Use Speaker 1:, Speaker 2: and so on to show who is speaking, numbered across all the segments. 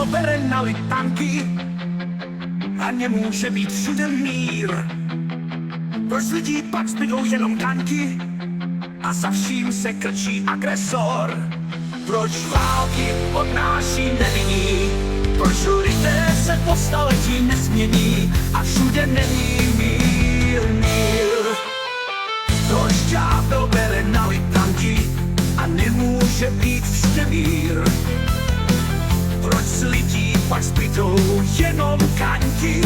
Speaker 1: dobere na litanky a nemůže být všude mír. Proč z lidí pak zbydou jenom tanky a za vším se krčí agresor? Proč války odnáší nevinní? Proč lidé se po staletí nesmění a všude není mír, mír? Proč ďábel bere na litanky a nemůže být všude mír? Proč z lidí pak zbydou jenom kaňky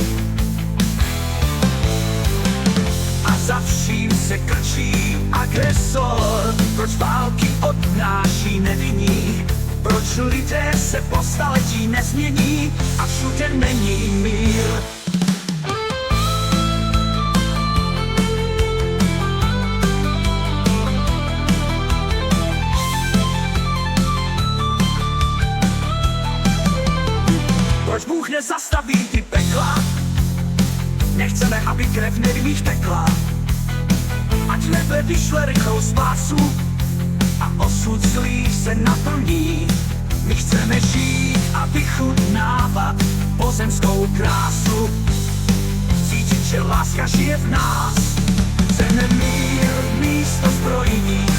Speaker 1: a za vším se krčí agresor? Proč války odnáší nevinní? Proč lidé se po staletí nezmění a všude není mír? Proč Bůh nezastaví ty pekla? Nechceme, aby krev nevinných tekla. Ať nebe vyšle rychlou spásu a osud zlých se naplní. My chceme žít a vychutnávat pozemskou krásu, cítit, že láska žije v nás. Chceme mír místo zbrojních